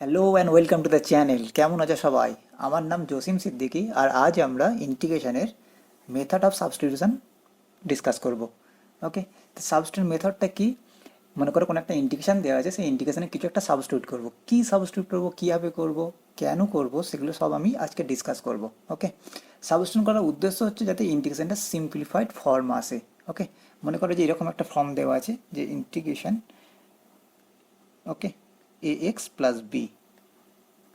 Hello and welcome to the channel. কেমন আছো সবাই? আমার নাম জসিম সিদ্দিকী, আর আজ আমরা ইন্টিগ্রেশনের মেথড অফ সাবস্টিটিউশন ডিসকাস করব। ওকে, তো সাবস্টিটিউশন মেথডটা কি? মনে করো কোনো একটা ইন্টিগ্রেশন দেওয়া আছে, সেই ইন্টিগ্রেশনে কিছু একটা সাবস্টিটিউট করব। কি সাবস্টিটিউট করব, কীভাবে করব, কেন করব, সেগুলো সব আমি আজকে ডিসকাস করব। ওকে, সাবস্টিটিউশন করার উদ্দেশ্য হচ্ছে যাতে ইন্টিগ্রেশনটা সিম্পলিফাইড ফর্ম আসে। ওকে, মনে করো যে এরকম একটা ফর্ম দেওয়া আছে যে ইন্টিগ্রেশন, ওকে, এ এক্স প্লাস বি,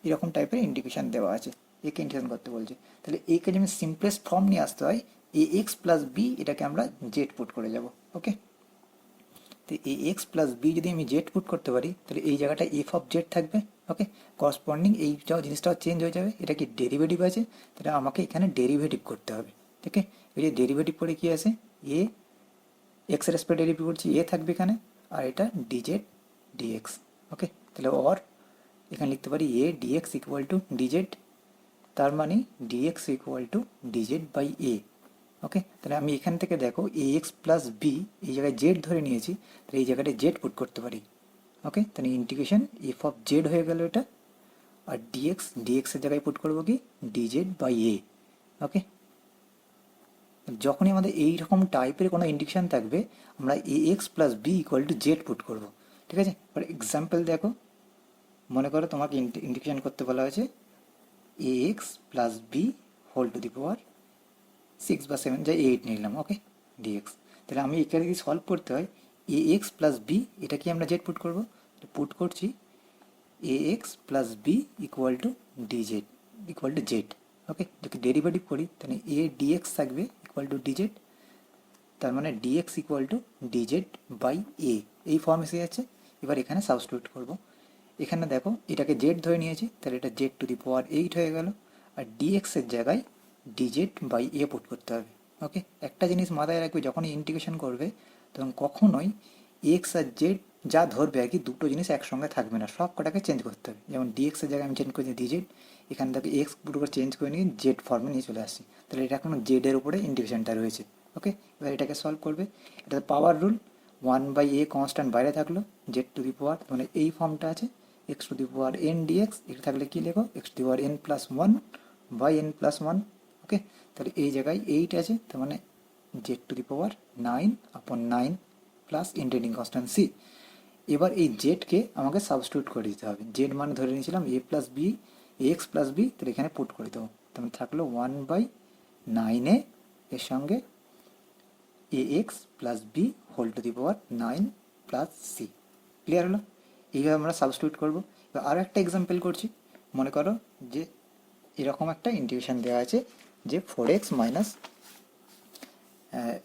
এরকম টাইপের ইন্ডিকেশন দেওয়া আছে, একে ইন্টিগ্রেশন করতে বলছে। তাহলে একে যদি সিম্পলেস্ট ফর্ম নিয়ে আসতে হয়, এ এক্স প্লাস বি, এটাকে আমরা জেড পুট করে যাব। ওকে, তো এ এক্স প্লাস বি যদি আমি জেড পুট করতে পারি, তাহলে এই জায়গাটা এফ অফ জেড থাকবে। ওকে, করসপন্ডিং এইটাও জিনিসটাও চেঞ্জ হয়ে যাবে। এটা কি ডেরিভেটিভ আছে, তাহলে আমাকে এখানে ডেরিভেটিভ করতে হবে। ঠিক আছে, এই যে ডেরিভেটিভ করে কি আছে, এ এক্স এর রেসপেক্ট ডেরিভেটিভ করছি, এ থাকবে এখানে, আর এটা ডিজেড ডিএক্স। ওকে, তাহলে অর এখানে লিখতে পারি A dx equal to DZ, তার মানে dx equal to DZ by A. Okay, তাহলে আমি এখান থেকে দেখো এ এক্স প্লাস বি, এই জায়গায় জেড ধরে নিয়েছি, তাহলে এই জায়গাটা জেড পুট করতে পারি। ওকে, তাহলে ইন্টিগ্রেশন এফ অফ জেড হয়ে গেল এটা, আর ডিএক্স ডিএক্স এর জায়গায় পুট করবো কি ডিজেড বাই এ। ওকে, যখনই আমাদের এইরকম টাইপের কোনো ইন্ডিকেশন থাকবে, আমরা A x plus B equal to Z put করবো। ঠিক আছে, ফর এক্সাম্পল দেখো, মনে করো তোমাকে ইন্ডিকেশন করতে বলা হয়েছে A x plus B whole to the power 6 বা 7, যাই 8 নিলাম। ওকে, ডিএক্স, তাহলে আমি এখানে যদি সলভ করতে হয়, এ এক্স প্লাস বি, এটা কি আমরা জেড পুট করবো, পুট করছি a x plus B equal to dz equal to z. Okay, যদি ডেরিভেটিভ করি তাহলে এ ডিএক্স থাকবে ইকুয়াল টু ডিজেড, তার মানে dx equal to DZ by a, এই ফর্ম এসে যাচ্ছে। এবার এখানে সাবস্টিটিউট করব। এখানে দেখো এটাকে জেড ধরে নিয়েছি, তাহলে এটা জেড টু দি পাওয়ার 8 হয়ে গেল, আর ডিএক্স এর জায়গায় ডিজেড বাই এ পুট করতে হবে। ওকে, একটা জিনিস মাথায় রাখবে, যখনই ইন্টিগ্রেশন করবে তখন কখনোই এক্স আর জেড যা ধরবে আর কি, দুটো জিনিস একসঙ্গে থাকবে না, সব কটাকে চেঞ্জ করতে হবে। যেমন ডিএক্স এর জায়গায় আমি চেঞ্জ করেছি ডিজেড, এখান থেকে এক্স পুরো করে চেঞ্জ করে নিয়ে জেড ফর্মে নিয়ে চলে আসছি, তাহলে এটা এখন জেড এর উপরে ইন্টিগ্রেশনটা রয়েছে। ওকে, এবার এটাকে সলভ করবে, এটা পাওয়ার রুল, 1/a কনস্ট্যান্ট বাইরে থাকলো, জেড টু দি পাওয়ার মানে এই ফর্মটা আছে, x to the power n dx, এটা থাকলে কি লেখো x to the power n plus one by n plus one. Okay, তাহলে এই জায়গায় 8 আছে, তার মানে z to the power 9/9 plus integrating constant c. এবার এই জেডকে আমাকে সাবস্টিটিউট করে দিতে হবে। জেড মানে ধরে নিয়েছিলাম এ প্লাস বি, এ এক্স প্লাস বি, তাহলে এখানে পুট করে দেবো, তাহলে থাকলো 1/9 এর সঙ্গে a x plus B whole to the power 9 plus c. Clear হলো? এইভাবে আমরা সাবস্টিটিউট করবো। এবার আরও একটা এক্সাম্পল করছি। মনে করো যে এরকম একটা ইন্টিগ্রেশন দেওয়া আছে যে 4x মাইনাস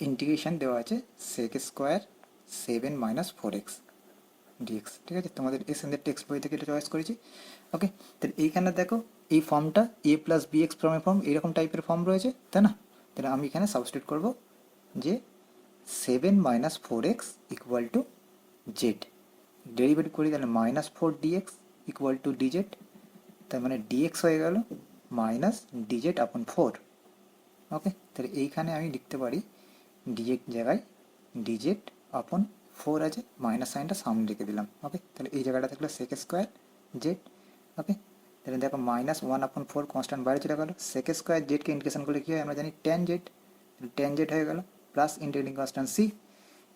ইন্টিগ্রেশন দেওয়া আছে সেক স্কোয়ার 7 - 4x ডিএক্স। ঠিক আছে, তোমাদের এসএনদের টেক্সট বই থেকে এটা চয়েস করেছি। ওকে, তাহলে এইখানে দেখো এই ফর্মটা এ প্লাস বি এক্স ফর্মের ফর্ম, এইরকম টাইপের ফর্ম রয়েছে, তাই না? তাহলে আমি এখানে সাবস্টিটিউট করবো যে 7 - 4x equal to z, derivative করি তাহলে -4 ডিএক্স ইকুয়াল টু ডিজেড, তার মানে ডিএক্স হয়ে গেল মাইনাস ডিজেড আপন 4। ওকে, তাহলে এইখানে আমি লিখতে পারি ডিজেড জায়গায় ডিজেড আপন 4 আছে, মাইনাস সাইনটা সামনে লিখে দিলাম। ওকে, তাহলে এই জায়গাটা থাকলো সেক স্কোয়ার জেড। ওকে, তাহলে দেখো -1/4 কনস্ট্যান্ট বাইরে চলে গেল, সেক স্কোয়ার জেডকে ইন্টিগ্রেশন করলে কী হয় আমরা জানি টেন জেড, টেন জেড হয়ে গেল প্লাস ইন্টিগ্রেটিং কনস্ট্যান্ট সি।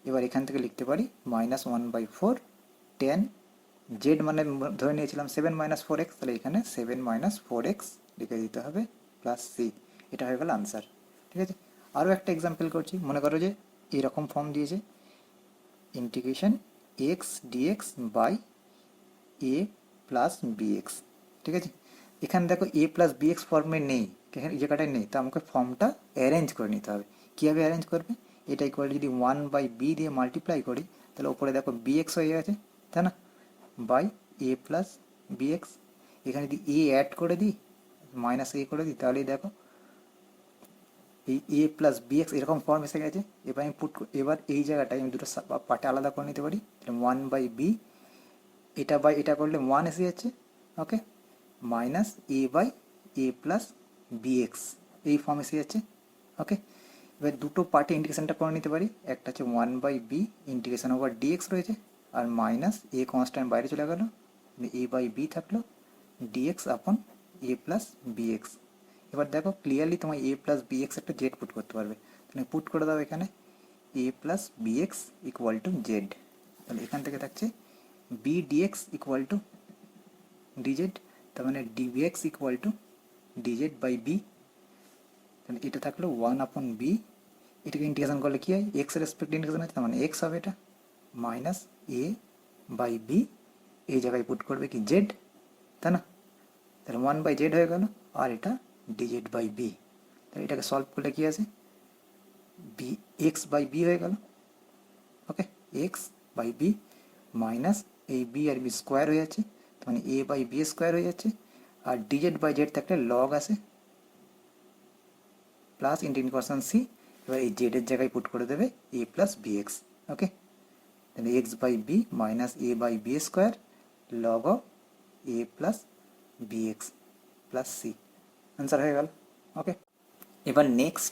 এবার এখান থেকে লিখতে পারি -1/4 টেন জেড মানে ধরে নিয়েছিলাম 7 - 4x, তাহলে এখানে 7 - 4x লিখে দিতে হবে প্লাস সি। এটা হয়ে গেল আনসার। ঠিক আছে, আরও একটা এক্সাম্পল করছি। মনে করো যে এরকম ফর্ম দিয়েছে integration X dx by A plus B X. ঠিক আছে, এখানে দেখো এ প্লাস বিএক্স ফর্মে নেই, এখানে এই জায়গাটায় নেই, তো আমাকে ফর্মটা অ্যারেঞ্জ করে নিতে হবে। কীভাবে অ্যারেঞ্জ করবে, এটা ইকুয়াল যদি 1/b দিয়ে মাল্টিপ্লাই করি, তাহলে ওপরে দেখো বিএক্স হয়ে গেছে, তাই না, বাই এ প্লাস বিএক্স। এখানে যদি এ অ্যাড করে দিই, মাইনাস এ করে দিই, তাহলেই দেখো এই এ প্লাস বিএক্স এরকম ফর্ম এসে গেছে। এবার আমি এবার এই জায়গাটায় আমি দুটো পার্টে আলাদা করে নিতে পারি, 1/b, এটা বাই এটা করলে 1 এসে যাচ্ছে। ওকে, মাইনাস এ প্লাস বিএক্স, এই ফর্ম এসে যাচ্ছে। ওকে, এবার দুটো পার্টে ইন্টিগ্রেশনটা করে নিতে পারি, একটা হচ্ছে 1/b ইন্টিগ্রেশন ওভার ডিএক্স রয়েছে, আর মাইনাস এ কনস্ট্যান্ট বাইরে চলে গেল, এ বাই বি থাকলো, dx upon a plus bx. এবার দেখো ক্লিয়ারলি তোমার এ প্লাস বিএক্স একটা জেড পুট করতে পারবে, তাহলে পুট করে দাও এখানে a plus bx equal to z. তাহলে এখান থেকে থাকছে b dx equal to DZ, তার মানে dbx equal to DZ by b. তাহলে এটা থাকলো ওয়ান আপন বি, এটাকে ইন্টিগ্রেশন করলে কী হয়, এক্স রেসপেক্ট ইন্টিগ্রেশন আছে, তার মানে এক্স হবে এটা মাইনাস এ বাই বি, এই জায়গায় পুট করবে কি জেড, তাই না? তাহলে ওয়ান বাই জেড হয়ে গেল, আর এটা ডিজেড বাই বি। তাহলে এটাকে সলভ করলে কী আছে, বি এক্স বাই বি হয়ে গেল, ওকে, এক্স বাই বি মাইনাস এই বি আর বি স্কোয়ার হয়ে যাচ্ছে, তার মানে এ বাই বি স্কোয়ার হয়ে যাচ্ছে, আর ডিজেড বাই জেড থাকলে লগ আছে প্লাস ইন্টিগ্রেশন সি। এবার এই জেডের জায়গায় পুট করে দেবে A plus B X, okay, তাহলে X by B minus A by B square log of A plus B X plus C, answer হয়ে গেল, ওকে। এবার নেক্সট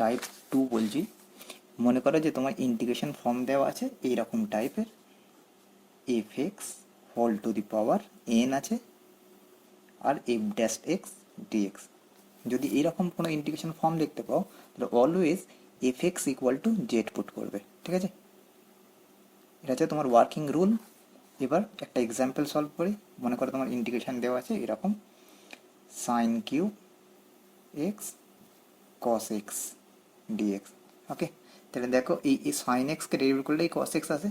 টাইপ 2 বলছি। মনে করো যে তোমার ইন্টিগ্রেশন ফর্ম দেওয়া আছে এইরকম টাইপের, F X whole to the power N আছে আর এফ ড্যাশ এক্স ডিএক্স। যদি এরকম কোনো ইন্টিগ্রেশন ফর্ম দেখতে পাও তাহলে always F X equal to Z put করবে, ঠিক আছে? এটা হচ্ছে তোমার ওয়ার্কিং রুল। এবার একটা এক্সাম্পল সলভ করি। মনে করো তোমার ইন্টিগ্রেশন দেওয়া আছে এরকম সাইন কিউ এক্স কস এক্স ডিএক্স, ওকে। তাহলে দেখো এই সাইন এক্সকে ডেরিভেট করলে এই কস এক্স আসে,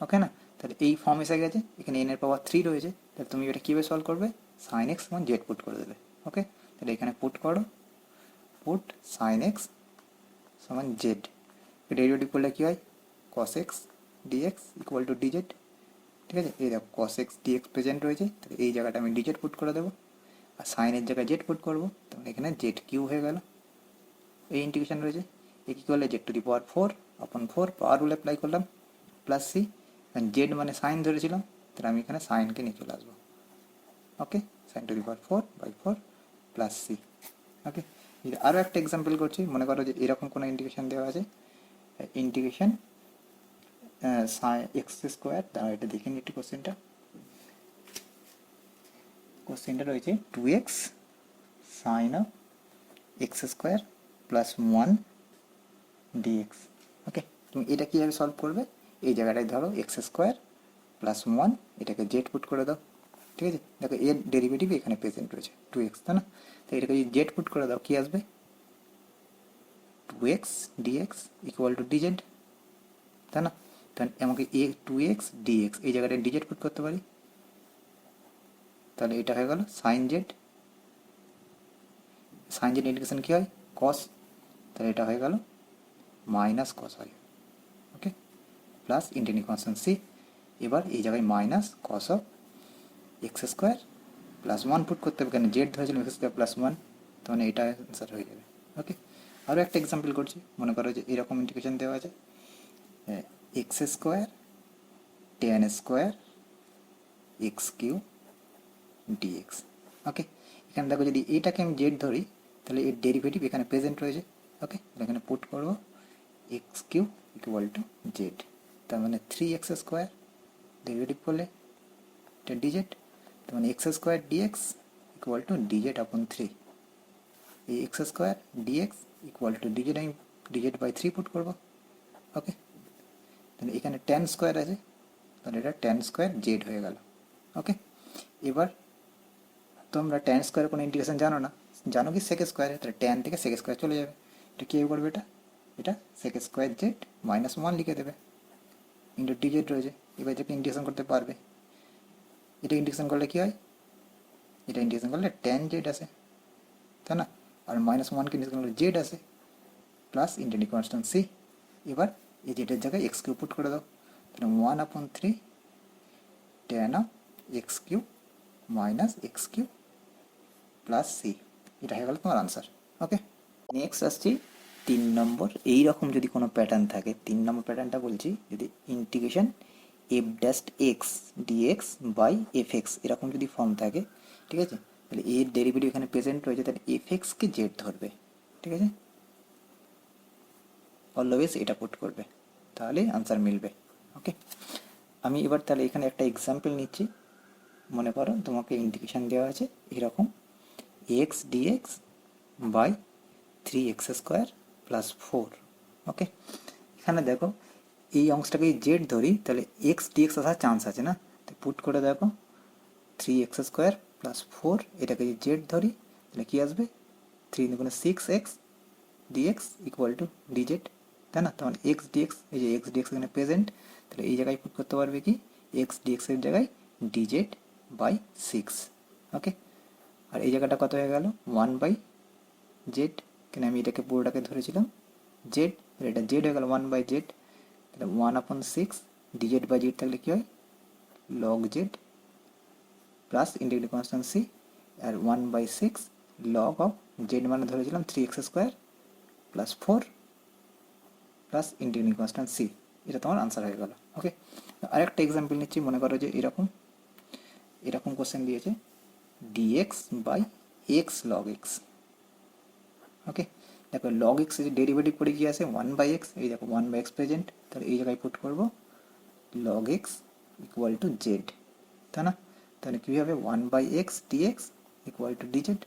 ওকে না? তাহলে এই ফর্ম এসে গেছে, এখানে এন এর পাওয়ার 3 রয়েছে, তাহলে তুমি এটা কীভাবে সলভ করবে, সাইন এক্স সমান জেড পুট করে দেবে, ওকে। তাহলে এখানে পুট করো, পুট সাইন এক্স সমান জেড, ডেরিভেটিভ করলে কী হয়, cos x dx equal to dz, ঠিক আছে? এই দেখো কস এক্স ডিএক্স প্রেজেন্ট রয়েছে, তাহলে এই জায়গাটা আমি ডিজেড পুট করে দেবো, আর সাইনের জায়গায় জেড পুট করবো, তাহলে এখানে জেড কিউ হয়ে গেল। এই ইন্টিগ্রেশন রয়েছে, এ কী করলে Z to the power 4 upon 4 power rule apply করলাম প্লাস সি, জেড মানে সাইন ধরেছিলাম, তাহলে আমি এখানে সাইনকে নিয়ে চলে আসবো, okay, sine to the power 4 by 4 plus C, okay. আরও একটা এক্সাম্পল করছি। মনে করো যে এরকম কোনো ইন্টিগ্রেশন দেওয়া আছে, ইন্টিগ্রেশন এক্স স্কোয়ার, দাঁড়া এটা দেখে নিই একটু কোশ্চেনটা রয়েছে 2x sine of x square plus 1 dx, okay. তুমি এটা কীভাবে সলভ করবে, এই জায়গাটায় ধরো এক্স স্কোয়ার প্লাস 1, এটাকে জেড পুট করে দাও, ঠিক আছে? দেখো এর ডেরিভেটিভ এখানে প্রেজেন্ট রয়েছে 2x, তাই না? তো এটাকে যদি জেড পুট করে দাও কী আসবে, 2x dx equal to dz, তাই না? তাহলে আমাকে 2x ডিএক্স এই জায়গাটায় ডিজেড পুট করতে পারি, তাহলে এটা হয়ে গেল sine z, sine z integration কী হয়, কস, তাহলে এটা হয়ে গেল মাইনাস কস হয়, ওকে, প্লাস ইন্টিগ্রেশন সি। এবার এই জায়গায় minus cos of x square plus 1 put করতে হবে, কেন জেড ধরেছিলাম এক্স স্কোয়ার প্লাস 1, তাহলে এটা অ্যান্সার হয়ে যাবে, ওকে। আরও একটা এক্সাম্পল করছি। মনে করো যে এরকম ইন্টিগ্রেশন দেওয়া আছে x square tan square x q dx, okay. এখানে দেখো যদি এটাকে আমি জেড ধরি তাহলে এর ডেরিভেটিভ এখানে প্রেজেন্ট রয়েছে, ওকে। এখানে পুট করবো x q equal to z, তার মানে 3x স্কোয়ার ডেরিভেটিভ করলে এটা ডিজেড, তার মানে x square dx equal to dz upon 3, এই x square dx equal to dz, আমি ডিজেড বাই 3 পুট করবো, ওকে। তাহলে এখানে টেন স্কোয়ার আছে, তাহলে এটা টেন স্কোয়ার জেড হয়ে গেল, ওকে। এবার তোমরা টেন স্কোয়ারের কোনো ইন্টিগ্রেশন জানো না, জানো কি সেক স্কোয়ারে, তাহলে টেন থেকে সেক স্কোয়ার চলে যাবে, এটা কী করবে, এটা সেক স্কোয়ার জেড মাইনাস 1 লিখে দেবে, ইন্টু ডিজেড রয়েছে। এবার এটাকে ইন্টিগ্রেশন করতে পারবে, এটা ইন্টিগ্রেশন করলে কী হয়, এটা ইন্টিগ্রেশন করলে টেন জেড আসে, তাই না? আর মাইনাস 1কে ইন্টিগ্রেশন করলে জেড আসে, প্লাস ইন্টিগ্রেটিং কনস্ট্যান্ট সি। এবার এই জেডের জায়গায় এক্স কিউ পুট করে দাও, তাহলে 1/3 tan of x q minus x q plus C, এটা হয়ে গেল তোমার আনসার, ওকে। নেক্সট আসছি 3 নম্বর। এইরকম যদি কোনো প্যাটার্ন থাকে, 3 নম্বর প্যাটার্নটা বলছি, যদি integration f dash x dx by f x এরকম যদি ফর্ম থাকে, ঠিক আছে, তাহলে এর ডেরিভেটিভ এখানে প্রেজেন্ট রয়েছে, তাহলে এফ এক্সকে জেড ধরবে, ঠিক আছে, অলওয়েজ এটা পুট করবে, তাহলে আনসার মিলবে, ওকে। আমি এবার তাহলে এখানে একটা এক্সাম্পল নিচ্ছি। মনে করো তোমাকে ইন্ডিকেশন দেওয়া আছে এরকম x dx by 3x² plus 4। Okay, এখানে দেখো এই অংশটাকে জেড ধরি তাহলে এক্স ডিএক্স আসার চান্স আছে না, তো পুট করে দেখো 3x² প্লাস 4, এটাকে যদি জেড ধরি তাহলে কী আসবে 3×6x dx equal to dz, তাই না? তখন এক্স ডিএক্স, এই যে এক্স ডিএক্স এখানে প্রেজেন্ট, তাহলে এই জায়গায় পুট করতে পারবে কি এক্স ডিএক্সের জায়গায় ডিজেড বাই 6। ওকে, আর এই জায়গাটা কত হয়ে গেল 1/z, কেন আমি এটাকে পুরোটাকে ধরেছিলাম জেড, এটা জেড হয়ে গেল 1/z, তাহলে 1/6 ডিজেড বাই জেড থাকলে কী হয় log z plus integrating constant c, আর 1/6 লগ অফ জেড মানে ধরেছিলাম 3x² plus 4 plus integrating constant c। এটা তোমার আনসার হয়ে গেল। ওকে, আরেকটা এক্সাম্পল নিচ্ছি। মনে করো যে এরকম এরকম কোশ্চেন দিয়েছে dx by x log x. Okay, দেখো লগ এক্স যে ডেরিভেটিভ করে কি আছে 1/x, এই দেখো 1/x প্রেজেন্ট, তাহলে এই জায়গায় পুট করবো log x equal to Z, তাই না? তাহলে কী হবে 1/x dx equal to DZ,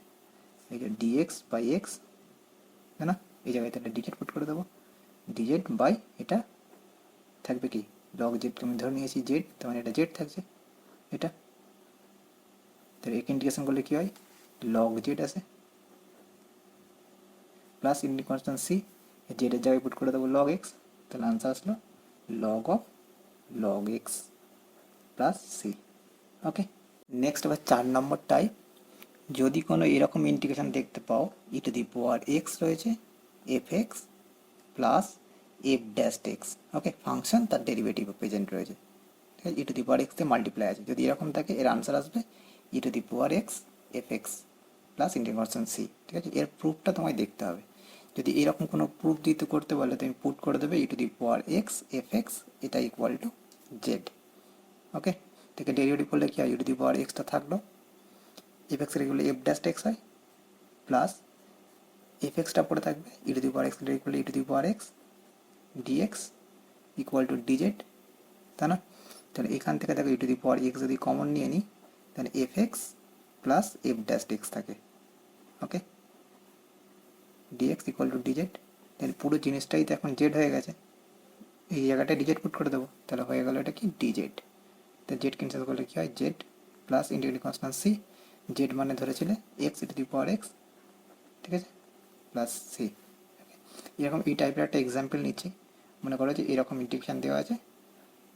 এই যে dx বাই এক্স, তাই না? এই জায়গায় তাহলে ডিজেড পুট করে দেবো, ডিজেড বাই এটা থাকবে কি লগ জেড, তুমি ধরে নিয়েছি জেড, তার মানে এটা জেড থাকছে এটা, তাহলে একে ইন্টিগ্রেশন করলে কী হয় লগ জেড আসে প্লাস ইন্টিগ্রেটিং কনস্ট্যান্ট c, জেডের জায়গায় পুট করে দেবো লগ এক্স, তাহলে আনসার আসলো log of log x plus C. Okay, next আবার 4 নম্বর টাইপ, যদি কোনো এরকম ইন্টিগ্রেশন দেখতে পাও e to the power x রয়েছে f x plus f dash x, okay, function তার ডেরিভেটিভ প্রেজেন্ট রয়েছে, ঠিক আছে, e to the power x দিয়ে মাল্টিপ্লাই আছে, যদি এরকম থাকে এর আনসার আসবে e to the power x f x plus integrating constant c. ঠিক আছে, এর প্রুফটা তোমায় দেখতে হবে। যদি এরকম কোনো প্রুফ দিতে করতে বলে তুমি পুট করে দেবে e to the power x f x এটা ইকুয়াল টু জেড। ওকে, থেকে ডেরিভেটিভ করলে কি হয় ই টু দি পাওয়ার এক্সটা থাকলো, এফ এক্সের এগুলো এফ ড্যাশ এক্স হয় প্লাস এফ এক্সটা পড়ে থাকবে e to the power x equal e to the power x dx equal to dz, তাই না? তাহলে এখান থেকে দেখো e to the power x যদি কমন নিয়ে নিই তাহলে F x plus f dash x থাকে। ওকে, ডিএক্স ইকুয়াল টু ডিজেড, তাহলে পুরো জিনিসটাই তো এখন জেড হয়ে গেছে, এই জায়গাটায় ডিজেড পুট করে দেবো, তাহলে হয়ে গেল এটা কি ডিজেড, তো জেড ক্যান্সেল করলে কী হয় Z plus integrating constant C, Z মানে ধরেছিলে X E to the power X, ঠিক আছে, প্লাস সি। এরকম এই টাইপের একটা এক্সাম্পল নিচ্ছি। মনে করো যে এরকম ইন্টিগ্রেশন দেওয়া আছে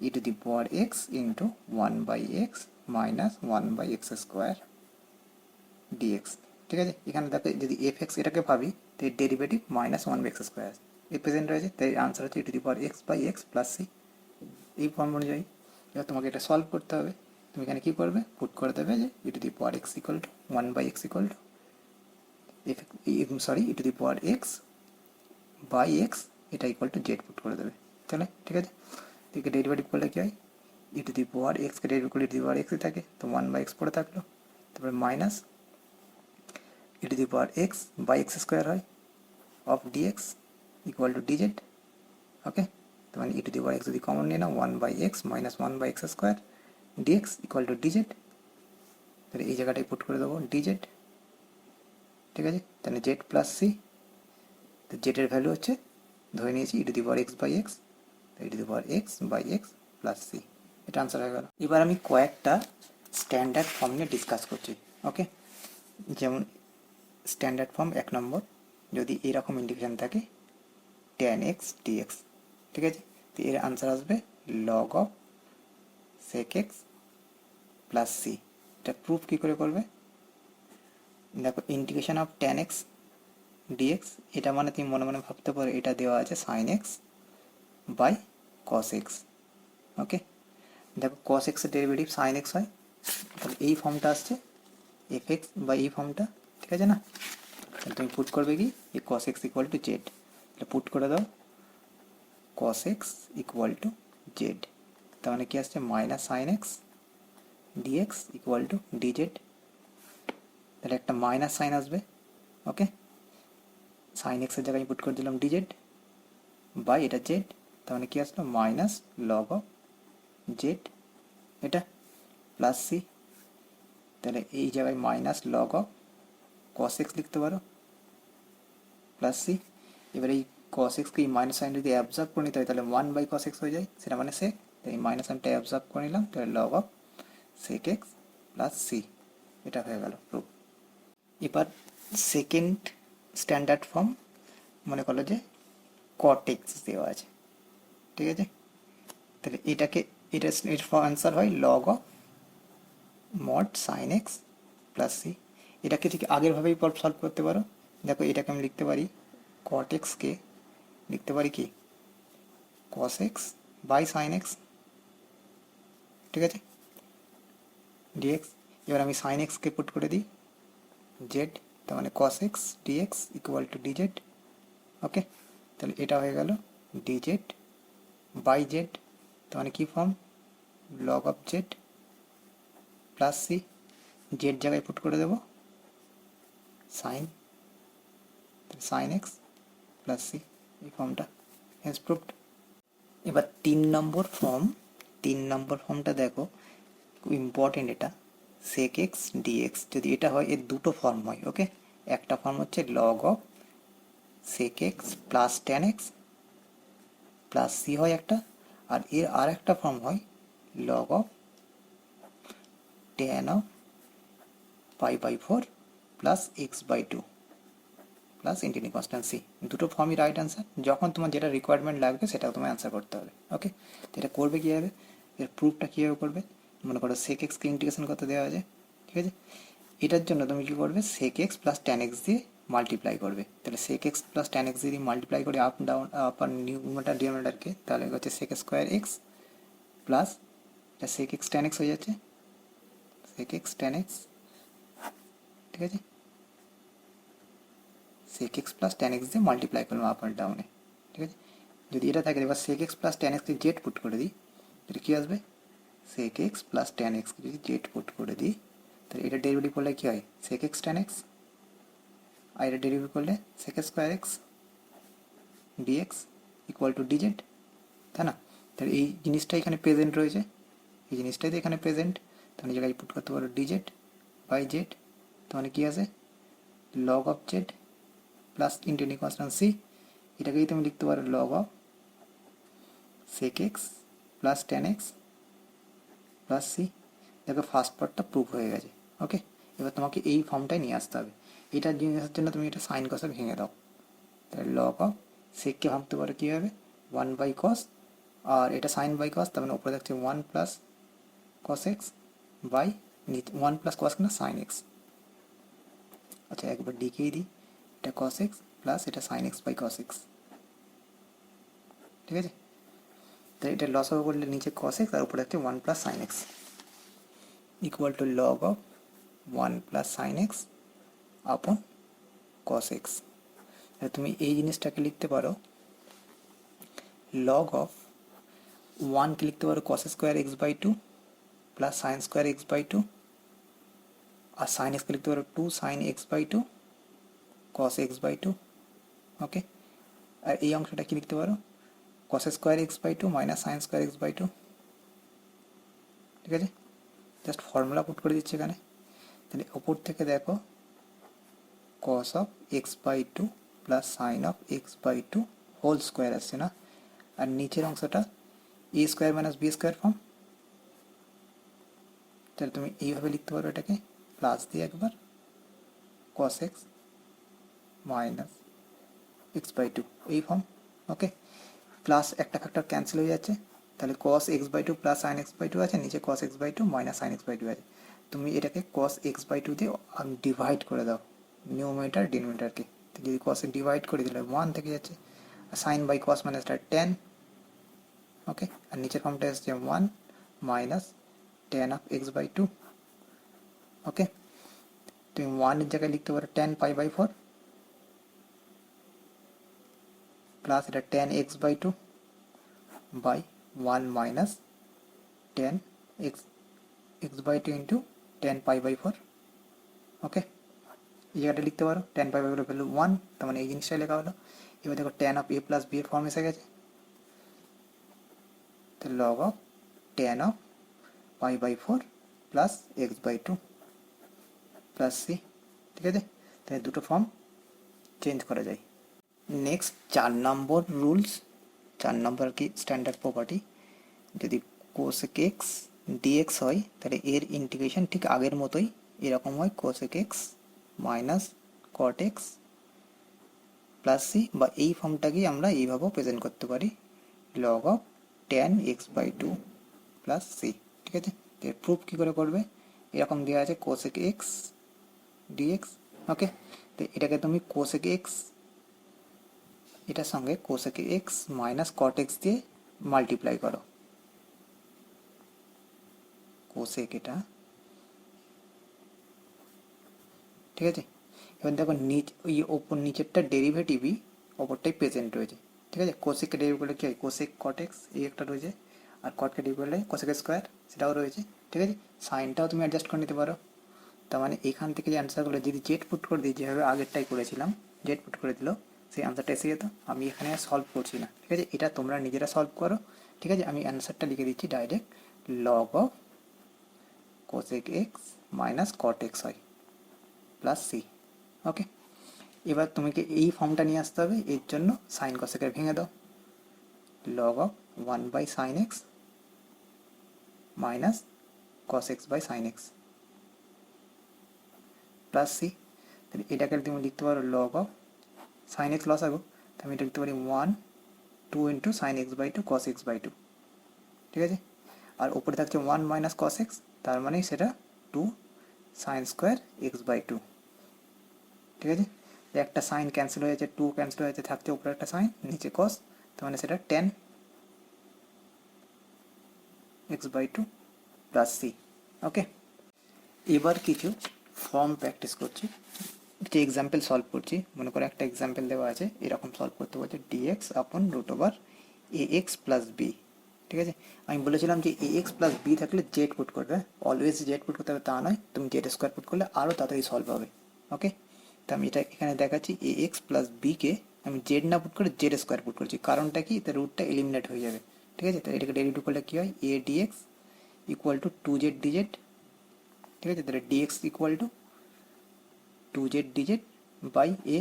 e to the power x into 1/x minus 1/x² dx, ঠিক আছে। এখানে দেখো যদি এফ এক্স এটাকে ভাবি তো এর ডেরিভেটিভ মাইনাস 1/x², এই প্রেজেন্ট রয়েছে, তাই আনসার হচ্ছে e to the power x by x plus C. এই ফর্ম অনুযায়ী এবার তোমাকে এটা সলভ করতে হবে। তুমি এখানে কী করবে পুট করে দেবে যে e to the power x equal to 1/x equal to e to the power x by x এটা ইকুয়াল টু জেড পুট করে দেবে, তাহলে ঠিক আছে। একে ডেরিভেটিভ করলে কী হয় ই টু দি পাওয়ার এক্সকে ডেরিভেটিভ করলে ই টু দি পাওয়ার এক্সই থাকে, তো 1/x পড়ে থাকলো, তারপরে minus e to the power x by x² হয় of dx equal to dz. Okay, তো মানে e to the power x যদি কমন নিয়ে নাও 1/x minus 1/x² dx equal to dz, তাহলে এই জায়গাটায় পুট করে দেবো ডিজেড, ঠিক আছে। তাহলে জেড প্লাস সি, তো জেডের ভ্যালু হচ্ছে ধরে নিয়েছি e to the power x by x, E to the power x by x plus C, এটা আনসার হয়ে গেল। এবার আমি কয়েকটা স্ট্যান্ডার্ড ফর্ম নিয়ে ডিসকাস করছি। ওকে, যেমন স্ট্যান্ডার্ড ফর্ম 1 নম্বর, যদি এরকম ইন্ডিকেশন থাকে tan x dx, ঠিক আছে, তো এর আনসার আসবে log of sec x plus C. এটা প্রুফ কী করে করবে দেখো, integration of tan x dx, এটা মানে তুমি মনে মনে ভাবতে পারো এটা দেওয়া আছে sin x by cos x। Okay, দেখো cos x এর ডেরিভেটিভ sin x হয়, তাহলে এই ফর্মটা আসছে এফ এক্স বা এই ফর্মটা, ঠিক আছে না। তাহলে তুমি পুট করবে কি এই cos x equal to z, তাহলে পুট করে দাও cos x equal to z, তার মানে কি আসছে minus sine x dx equal to dz, তাহলে একটা মাইনাস সাইন আসবে। ওকে, সাইন এক্সের জায়গায় পুট করে দিলাম ডিজেড বাই এটা জেড, তার মানে কি আসলো মাইনাস লগ অফ জেড এটা প্লাস সি। তাহলে এই জায়গায় minus log of cos x লিখতে পারো প্লাস সি। এবার এই কস এক্সকে এই মাইনাস সাইন যদি অ্যাবজর্ব করে নিতে হয় তাহলে 1/cos x হয়ে যায়, সেটা মানে সেক। এই মাইনাস সাইনটা অ্যাবজর্ব করে নিলাম, তাহলে log of sec x plus C, এটা হয়ে গেল প্রুফ। এবার সেকেন্ড স্ট্যান্ডার্ড ফর্ম মনে করো যে কট এক্স দেওয়া আছে, ঠিক আছে। তাহলে এটাকে এর অ্যান্সার হয় log of mod sine x plus c. এটাকে ঠিক আগের ভাবেই সলভ করতে পারো। দেখো এটাকে আমি লিখতে পারি কট এক্সকে লিখতে পারি কি কস এক্স বাই সাইন এক্স, ঠিক আছে, ডিএক্স। এবার আমি সাইন এক্সকে পুট করে দিই জেড, তার মানে cos x dx equal to dz. Okay, তাহলে এটা হয়ে গেল ডিজেড বাই জেড, তার মানে কি form log of Z plus C. Z জায়গায় পুট করে দেবো sine, sine x plus C, এই ফর্মটা হ্যাজ প্রুভড। এবার 3 নম্বর ফর্মটা দেখো খুব ইম্পর্টেন্ট, এটা সেক এক্স ডিএক্স। যদি এটা হয় এর দুটো ফর্ম হয়। ওকে, একটা ফর্ম হচ্ছে log of sec x plus tan x plus c হয় একটা, আর এর আর একটা ফর্ম হয় log of tan of π/4 plus x/2 plus integrating constant c. দুটো ফর্মই রাইট অ্যান্সার। যখন তোমার যেটা রিকোয়ারমেন্ট লাগবে সেটাও তোমায় অ্যান্সার করতে হবে। ওকে, তো এটা করবে কীভাবে, এর প্রুফটা কীভাবে করবে, মনে করো সেক এক্সকে ইন্টিগ্রেশন করতে দেওয়া আছে, ঠিক আছে। এটার জন্য তুমি কী করবে, sec x plus tan x দিয়ে মাল্টিপ্লাই করবে। তাহলে sec x plus tan x দিয়ে মাল্টিপ্লাই করে আপ ডাউন আপার নিউমারেটর ডিনোমিনেটরকে, তাহলে হচ্ছে সেক স্কোয়ার এক্স প্লাস এটা সেক এক্স ট্যান এক্স হয়ে যাচ্ছে, সেক এক্স ট্যান এক্স, ঠিক আছে। Sec x plus tan x দিয়ে মাল্টিপ্লাই করলাম আপ আর ডাউনে, ঠিক আছে। যদি এটা থাকে এবার সেক এক্স প্লাস ট্যান এক্সকে জেড পুট করে দিই, তাহলে কী আসবে সেক এক্স প্লাস ট্যান এক্সকে যদি জেড পুট করে দিই, তাহলে এটা ডেরিভেটিভ করলে কী হয় সেক এক্স ট্যান এক্স, আর এটা ডেরিভেটিভ করলে sec square x dx equal to dz, তাই না। তাহলে এই জিনিসটা এখানে প্রেজেন্ট রয়েছে, এই জিনিসটাই তো এখানে প্রেজেন্ট, তাহলে জায়গায় পুট করতে পারো ডিজেড বাই জেড, তাহলে কী আছে log of Z plus integrating constant c. এটাকেই তুমি লিখতে পারো log of sec x plus tan x plus c. দেখো ফার্স্ট পার্টটা প্রুভ হয়ে গেছে। ওকে, এবার তোমাকে এই ফর্মটাই নিয়ে আসতে হবে। এটার জিনিসের জন্য তুমি এটা সাইন কসে ভেঙে দাও, তাহলে লগ অফ সেককে ভাবতে পারো কীভাবে 1/cos, আর এটা সাইন বাই কস, তার মানে উপরে থাকছে 1 + cos এক্স বাই নিচে 1 + cos না সাইন এক্স। আচ্ছা একবার লিখেই দিই, এটা cos এক্স প্লাস এটা sine x by cos x, ঠিক আছে। তাই এটা লস হবে করলে নিচে cos এক্স আর উপরে হচ্ছে 1 + sin x equal two log of 1 + sin x আপন cos এক্স। তুমি এই জিনিসটাকে লিখতে পারো লগ অফ 1কে লিখতে পারো cos square x/2 plus sine square x/2, আর সাইন এক্সকে লিখতে পারো 2 sin x/2 cos x/2। ওকে, আর এই অংশটা কি লিখতে পারো cos square x/2 minus sine square x/2, ঠিক আছে। জাস্ট ফর্মুলা পুট করে দিচ্ছি এখানে। তাহলে ওপর থেকে দেখো cos of x/2 plus sine of x/2 whole square আসছে না, আর নিচের অংশটা a square minus b square form. তাহলে তুমি এইভাবে লিখতে পারো এটাকে প্লাস দিয়ে একবার cos x মাইনাস x/2 এই ফর্ম। ওকে, প্লাস একটা ফ্যাক্টর ক্যান্সেল হয়ে যাচ্ছে, তাহলে cos x/2 plus sign x/2 আছে, নিচে cos x/2 minus sine x/2 আছে। তুমি এটাকে cos x/2 দিয়ে ডিভাইড করে দাও নিউমারেটর ডিনোমিনেটরকে, যদি cos ডিভাইড করে দিলে 1 থেকে যাচ্ছে, আর সাইন বাই cos মানে এটা 10। ওকে, আর নিচের ফর্মটা এসছে 1 মাইনাস tan অফ x/2। ওকে, তুমি 1 এর জায়গায় লিখতে পারো tan π/4 প্লাস এটা tan x/2 by 1 minus tan x/2 into tan π/4। Okay, এই জায়গাটা লিখতে পারো tan π/4 ভ্যালু 1, তার মানে এই জিনিসটাই লেখা হলো। এবার দেখো tan of a plus b এর ফর্ম এসে গেছে, তাহলে log of tan of π/4 plus x/2 plus c. ঠিক আছে, তাহলে দুটো ফর্ম চেঞ্জ করা যায়। নেক্সট 4 নম্বর রুলস, 4 নম্বর কি স্ট্যান্ডার্ড প্রপার্টি, যদি কোসেক এক্স ডিএক্স হয় তাহলে এর ইন্টিগ্রেশন ঠিক আগের মতোই এরকম হয়, cosec x minus cot x plus c, বা এই ফর্মটাকেই আমরা এইভাবেও প্রেজেন্ট করতে পারি, log of tan x by two plus c. ঠিক আছে, এর প্রুফ কী করে করবে, এরকম দেওয়া আছে কোসেক এক্স ডিএক্স। ওকে, তো এটাকে তুমি কোসেক এক্স, এটার সঙ্গে cosec x minus cot x দিয়ে মাল্টিপ্লাই করো, কোসেক এটা। ঠিক আছে, এবার দেখো ওই ওপর নিচেরটা ডেরিভেটিভই ওপরটাই প্রেজেন্ট রয়েছে। ঠিক আছে, কোসেককে ডেরিভ করলে কী হয়, কোসেক কট এক্স এই একটা রয়েছে, আর কটকে ডেরিভ করলে কোসেক স্কোয়ার সেটাও রয়েছে। ঠিক আছে, সাইনটাও তুমি অ্যাডজাস্ট করে নিতে পারো। তার মানে এখান থেকে যে অ্যান্সারগুলো যদি জেড পুট করে দিই, যেভাবে আগেরটাই করেছিলাম জেড পুট করে দিল, সেই অ্যান্সারটা এসে যেত। আমি এখানে সলভ করছি না। ঠিক আছে, এটা তোমরা নিজেরা সলভ করো। ঠিক আছে, আমি অ্যান্সারটা লিখে দিচ্ছি direct, log of cosec x minus cot x হয় প্লাস সি। ওকে, এবার তোমাকে এই ফর্মটা নিয়ে আসতে হবে, এর জন্য সাইন কসেকের ভেঙে দাও, log of 1 by sine x minus cos x by sine x plus c. তাহলে এটাকে তুমি লিখতে পারো লগ অফ সাইন এক্স লস আগো, তো আমি এটা লিখতে পারি 1/2 into sine x by two cos x by two. ঠিক আছে, আর উপরে থাকছে 1 মাইনাস কস এক্স, তার মানে সেটা 2 sine square x by two. ঠিক আছে, একটা সাইন ক্যান্সেল হয়ে যাচ্ছে, 2 ক্যান্সেল হয়ে যাচ্ছে, থাকছে উপরে একটা সাইন নিচে কস, তার মানে সেটা 10 x by two plus C. Okay, এবার কিছু ফর্ম প্র্যাকটিস করছি, কিছু এক্সাম্পল সলভ করছি। মনে করো একটা এক্সাম্পল দেওয়া আছে, এরকম সলভ করতে বলছে ডিএক্স আপন root over a x plus B. ঠিক আছে, আমি বলেছিলাম যে এ এক্স প্লাস বি থাকলে জেড পুট করবে, অলওয়েজ জেড পুট করতে হবে তা নয়, তুমি জেড স্কোয়ার পুট করলে আরও তাড়াতাড়ি সলভ হবে। ওকে, তো আমি এটা এখানে দেখাচ্ছি, এ এক্স প্লাস বিকে আমি জেড না পুট করে জেড স্কোয়ার পুট করছি, কারণটা কি, তার রুটটা এলিমিনেট হয়ে যাবে। ঠিক আছে, তো এটাকে ডেরিভেটিভ করলে কী হয়, a dx equal to 2z dz। ঠিক আছে, তাহলে dx equal to 2z dz by A.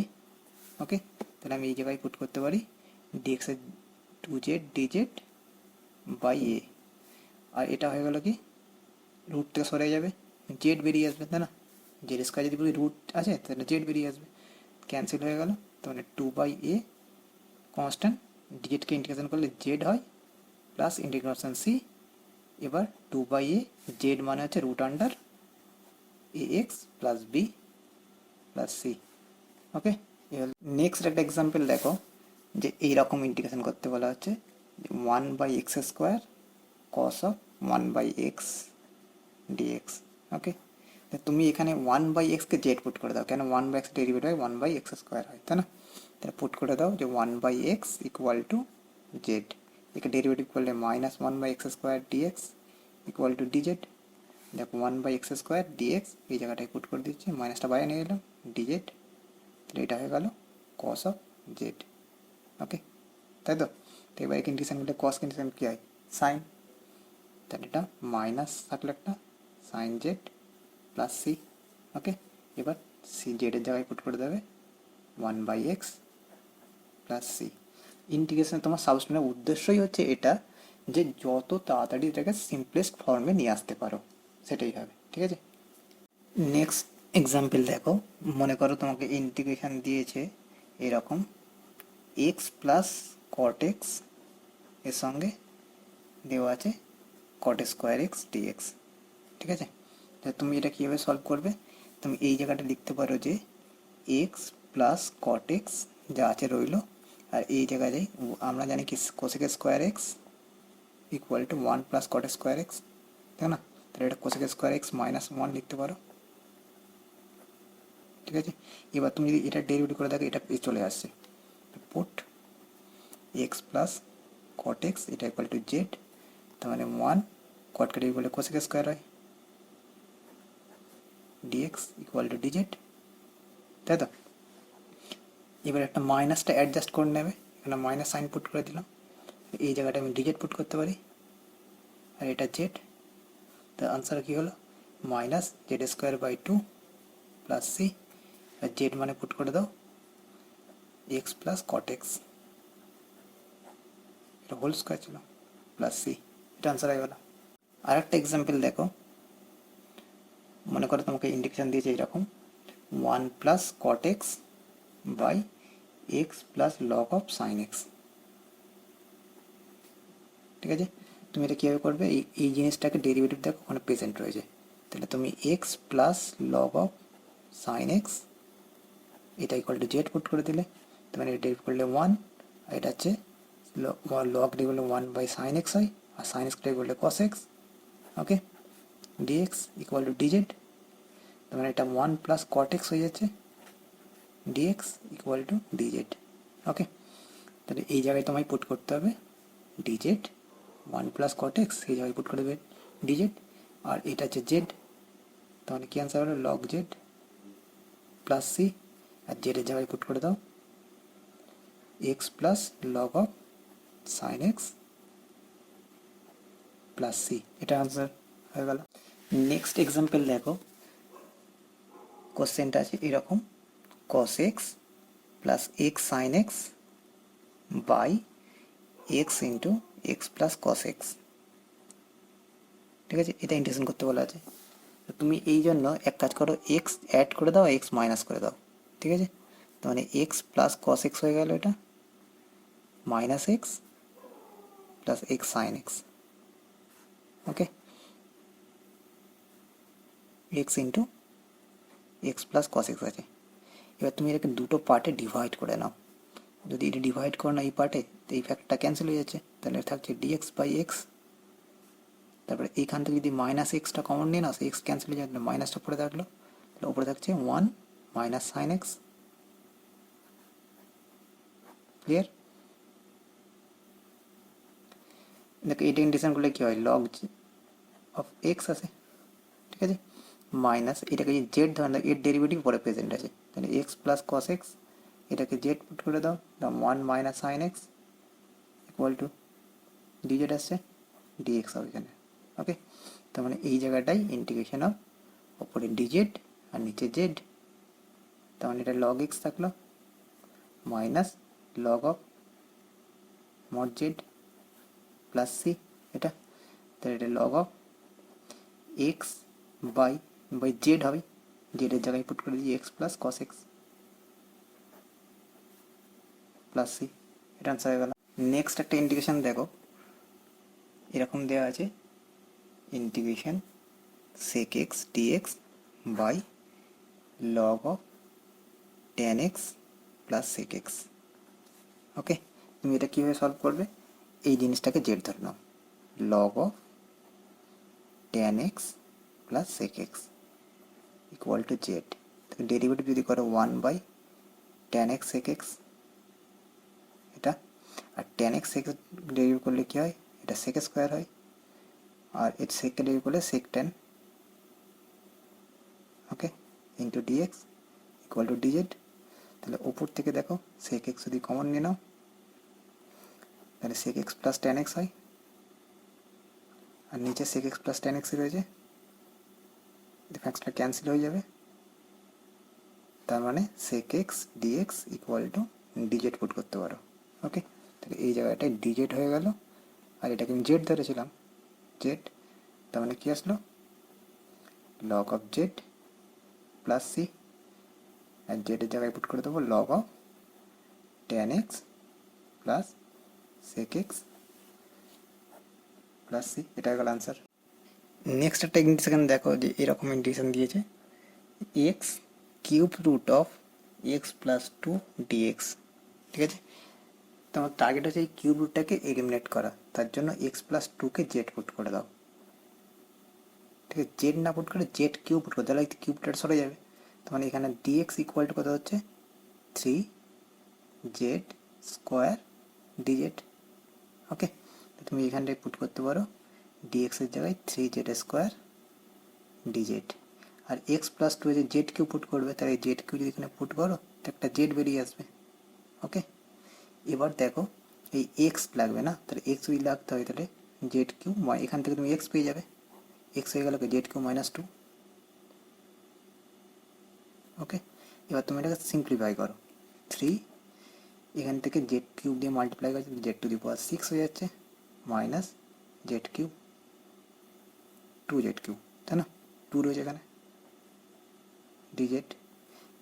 Okay, তাহলে আমি এই জায়গায় পুট করতে পারি ডিএক্স এর 2z dz বাই এ, আর এটা হয়ে গেল কি, রুট থেকে সরে যাবে, জেড বেরিয়ে আসবে, তাই না, জেড স্কোয়ার যদি বলি রুট আছে তাহলে জেড বেরিয়ে আসবে, ক্যান্সেল হয়ে গেল, তার মানে 2/a কনস্ট্যান্ট, ডিজেডকে ইন্টিগ্রেশন করলে জেড হয় প্লাস ইন্টিগ্রেশন সি। এবার 2/a জেড মানে হচ্ছে root under a x plus b plus C. Okay, এবার নেক্সট একটা এক্সাম্পল দেখো, যে এইরকম ইন্টিগ্রেশন করতে বলা হচ্ছে 1/x square cos of 1/x dx. Okay, তুমি এখানে 1/xকে জেড পুট করে দাও, কেন 1/x ডেরিভেটিভ হয় 1/x স্কোয়ার হয়, তাই না, তাহলে পুট করে দাও যে 1/x ইকুয়াল টু জেড, একে ডেরিভেটিভ করলে minus 1/x square dx equal to dz. দেখো 1/x স্কোয়ার ডিএক্স এই জায়গাটায় পুট করে দিচ্ছি, মাইনাসটা বাইরে নিয়ে এলাম, ডিজেড, তাহলে এটা হয়ে গেল কস অফ জেড। ওকে, তাই তো, তো এবার ইন্টিগ্রেশন করলে কস ইন্টিগ্রেশন কী হয়, সাইন, তাহলে এটা মাইনাস থাকলে একটা sign Z plus C. Okay, এবার সি জেডের জায়গায় পুট করে দেবে 1/x প্লাস সি। ইন্টিগ্রেশন তোমার সাবস্টিটিউশনের উদ্দেশ্যই হচ্ছে এটা, যে যত তাড়াতাড়ি এটাকে সিম্পলেস্ট ফর্মে নিয়ে আসতে পারো, সেটাই হবে। ঠিক আছে, নেক্সট এক্সাম্পল দেখো, মনে করো তোমাকে ইন্টিগ্রেশন দিয়েছে এরকম এক্স প্লাস কট এক্স, এর সঙ্গে দেওয়া আছে কট স্কোয়ার এক্স ডিএক্স। ঠিক আছে, তো তুমি এটা কীভাবে সলভ করবে, তুমি এই জায়গাটা লিখতে পারো যে এক্স প্লাস কট এক্স যা আছে রইল, আর এই জায়গায় আমরা জানি কি cosec square x equal two 1 plus cot square x, তাই না, তাহলে এটা কোসেক স্কোয়ার এক্স মাইনাস 1 লিখতে পারো। ঠিক আছে, এবার তুমি যদি এটা ডেরিভেটিভ করে দেখো, এটা চলে আসছে, put x plus cot x এটা ইকুয়াল টু জেড, তার মানে 1 কটকে ডেরিভেটিভ করলে কোসেক স্কোয়ার হয় ডিএক্স ইকুয়াল টু ডিজেড, তাই তো। এবার একটা মাইনাসটা অ্যাডজাস্ট করে নেবে, এখানে মাইনাস সাইন পুট করে দিলাম, এই জায়গাটা আমি ডিজেড পুট করতে পারি, আর এটা জেড, তো আনসার কী হলো, minus z square by two plus c, আর জেড মানে পুট করে দাও এক্স প্লাস কট এক্স, এটা হোল স্কোয়ার ছিল প্লাস সি, এটা আনসার হয়ে গেল। আর একটা এক্সাম্পল দেখো, মনে করো তোমাকে ইন্ডিকেশন দিয়েছে এরকম 1 plus cot x by x plus log of sine x. ঠিক আছে, তুমি এটা কীভাবে করবে, এই জিনিসটাকে ডেরিভেটিভ দেখো ওখানে প্রেজেন্ট রয়েছে, তাহলে তুমি x plus log of sine x এটা ইকুয়াল টু জেড পুট করে দিলে, তোমার এটা ডেরিভ করলে 1, আর এটা হচ্ছে লগ ডেরিভ করলে 1 বাই সাইন এক্স হয়, আর সাইন এক্স ডেরিভ করলে cos x. Okay, dx equal to dz, তোমার এটা 1 প্লাস কট এক্স হয়ে যাচ্ছে, dx equal to dz. Okay, তাহলে এই জায়গায় তোমায় পুট করতে হবে ডিজেড 1 প্লাস কট এক্স, এই জায়গায় পুট করে দেবে ডিজেড, আর এটা হচ্ছে জেড, তাহলে কি আনসার হলো লগ জেড প্লাস সি, আর জেডের জায়গায় পুট করে দাও x plus log of sine x plus C, এটা আনসার হয়ে গেল। নেক্সট এক্সাম্পল দেখো, কোশ্চেনটা আছে এরকম cos x plus x sine x by x into x plus cos x. ঠিক আছে, এটা ইন্টিগ্রেশন করতে বলা আছে, তুমি এই জন্য এক কাজ করো, এক্স অ্যাড করে দাও, এক্স মাইনাস করে দাও। ঠিক আছে, তো মানে এক্স প্লাস কস এক্স হয়ে গেল, এটা minus x plus x sine x. Okay, x into x plus cos x আছে। এবার তুমি এটাকে দুটো পার্টে ডিভাইড করে নাও, যদি এটা ডিভাইড করো না এই পার্টে, তো এই ফ্যাক্টরটা ক্যান্সেল হয়ে যাচ্ছে, তাহলে থাকছে ডিএক্স বাই এক্স, তারপরে এইখান থেকে যদি মাইনাস এক্সটা কমন নিয়ে নাও, এক্স ক্যান্সেল হয়ে যাবে, মাইনাসটা পড়ে থাকলো, তাহলে উপরে থাকছে 1 মাইনাস সাইন এক্স। ক্লিয়ার? দেখো এটা ইন্টিগ্রেশন করলে কী হয়, লগ অফ এক্স আছে, ঠিক আছে, মাইনাস এটাকে যদি জেড ধরেন, এর ডেরিভেটিভ পরে প্রেজেন্ট আছে, তাহলে এক্স প্লাস কস এক্স, এটাকে জেড পুট করে দাও, 1 minus sine x equal to dz আসছে, ডিএক্স হবে এখানে। ওকে, তার মানে এই জায়গাটাই ইন্টিগ্রেশন অফ ওপরে ডিজেড আর নিচে জেড, তার মানে এটা লগ এক্স থাকলো minus log of mod z plus C, এটা তাহলে এটা log of x by z হবে, জেডের জায়গায় পুট করে দিই x plus cos x plus C, এটা আনসার হয়ে গেল। নেক্সট একটা ইন্টিগ্রেশন দেখো, এরকম দেওয়া আছে integration sec x dx by log of tan x plus sec x। Okay, তুমি এটা কীভাবে সলভ করবে, এই জিনিসটাকে জেড ধরে নাও, log of tan x plus sec x equal to z, derivative যদি করো 1 by tan x sec x, এটা আর tan x sec ডেরিভেটিভ করলে কী হয়, এটা sec স্কোয়ার হয়, আর এর সেককে ডেরিভ করলে sec tan, okay, into dx equal to dz, তাহলে ওপর থেকে দেখো sec x যদি কমন নিয়ে নাও, তাহলে sec x plus tan x হয়, আর নিচে sec x plus tan x রয়েছে, ফ্যাক্টরটা ক্যান্সেল হয়ে যাবে, তার মানে sec x dx equal to DZ put করতে পারো। ওকে, তাহলে এই জায়গাটায় ডিজেড হয়ে গেল, আর এটাকে আমি জেড ধরেছিলাম, জেড, তার মানে কী আসলো log of Z plus c, আর জেডের জায়গায় পুট করে দেবো log of tan x plus sec x plus C, এটা হয়ে গেল আনসার। নেক্সট একটা ইন্টিগ্রেশন দেখো, যে এরকম ইন্টিগ্রেশন দিয়েছে x cube root of x plus 2 dx. ঠিক আছে, তোমার টার্গেট হচ্ছে এই কিউব রুটটাকে এলিমিনেট করা, তার জন্য এক্স প্লাস 2কে জেড পুট করে দাও। ঠিক আছে, জেড না পুট করে জেড কিউব পুট করে, তাহলে কিউবটা সরে যাবে, তার মানে এখানে ডিএক্স ইকুয়াল টু কত হচ্ছে 3 জেড স্কোয়ার ডিজেড। ওকে, তুমি এখানটায় পুট করতে পারো ডিএক্সের জায়গায় 3 জেড স্কোয়ার ডিজেড, আর এক্স প্লাস 2 যে জেড কিউ পুট করবে, তাহলে এই জেড কিউ যদি এখানে পুট করো তো একটা জেড বেরিয়ে আসবে। ওকে, এবার দেখো এই এক্স লাগবে না, তাহলে এক্স যদি লাগতে হয় তাহলে জেড কিউ, এখান থেকে তুমি এক্স পেয়ে যাবে, এক্স হয়ে গেল জেড কিউ মাইনাস 2, ওকে, এবার তুমি এটাকে সিম্পলিফাই করো। 3 এখান থেকে জেড কিউব দিয়ে মাল্টিপ্লাই করছে, জেড টু দি পাওয়ার 6 হয়ে যাচ্ছে, minus Z cube 2z cube, তাই না? 2 রয়েছে এখানে, ডিজেড।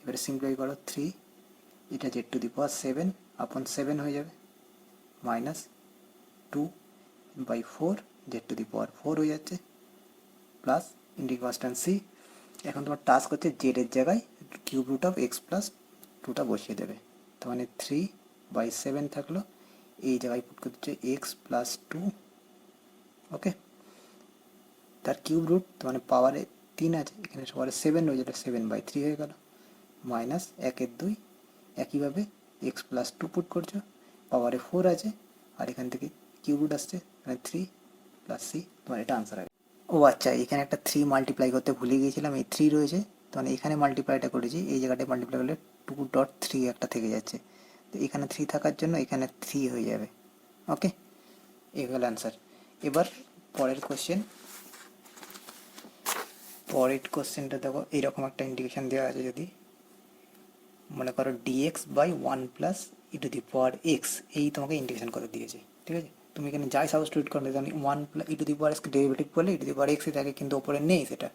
এবারে সিম্পলিফাই করো 3, এটা জেড টু দি পাওয়ার 7 আপন 7 হয়ে যাবে, minus 2/4 Z to the power 4 হয়ে যাচ্ছে, প্লাস ইন্টিগ্রেট কনস্ট্যান্ট সি। এখন তোমার টাস্ক হচ্ছে জেড এর জায়গায় cube root of x plus 2টা বসিয়ে দেবে। তার মানে 3/7 থাকলো, এই জায়গায় পুট করতে হচ্ছে এক্স প্লাস 2, ওকে। তার কিউব রুট, তার মানে পাওয়ারে 3 আছে, এখানে পাওয়ারে 7 রয়ে যাবে, 7/3 হয়ে গেল, মাইনাস 1/2। একইভাবে এক্স প্লাস 2 পুট করছো, পাওয়ারে 4 আছে, আর এখান থেকে কিউব রুট আসছে, মানে 3 প্লাস সি, তোমার এটা আনসার হবে। ও আচ্ছা, এখানে একটা 3 মাল্টিপ্লাই করতে ভুলে গিয়েছিলাম, এই 3 রয়েছে, তখন এখানে মাল্টিপ্লাইটা করেছি, এই জায়গাটায় মাল্টিপ্লাই করলে 2.3 একটা থেকে যাচ্ছে, তো এখানে 3 থাকার জন্য এখানে 3 হয়ে যাবে, ওকে। এই হলো অ্যান্সার। এবার পরের কোশ্চেনটা দেখো, এইরকম একটা ইন্ডিকেশন দেওয়া আছে, যদি মনে করো dx by 1 plus e to the power x, এই তোমাকে ইন্ডিকেশন করে দিয়েছে, ঠিক আছে। তুমি এখানে যাই সাবস্টিটিউট করলে, জানি 1 প্লাস ই টু দি পাওয়ার এক্সকে ডেরিভেটিভ করলে ই টু দি পাওয়ার এক্সই থাকে, কিন্তু ওপরে নেই সেটা,